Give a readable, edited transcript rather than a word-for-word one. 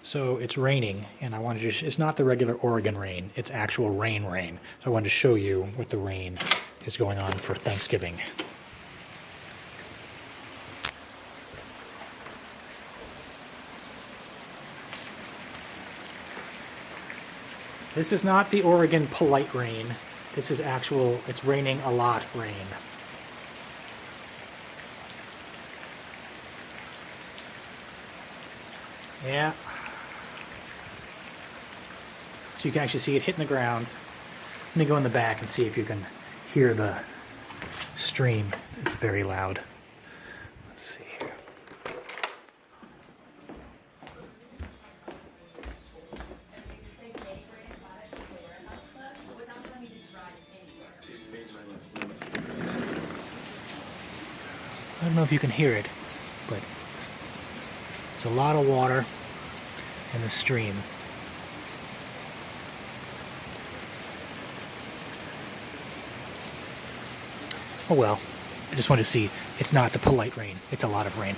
So it's raining, and I wanted to, it's not the regular Oregon rain, it's actual rain. So I wanted to show you what the rain is going on for Thanksgiving. This is not the Oregon polite rain. This is actual, it's raining a lot rain. Yeah. So you can actually see it hitting the ground. Let me go in the back and see if you can hear the stream. It's very loud. Let's see here. I don't know if you can hear it, but there's a lot of water in the stream. Oh well, I just wanted to see, it's not the polite rain, it's a lot of rain.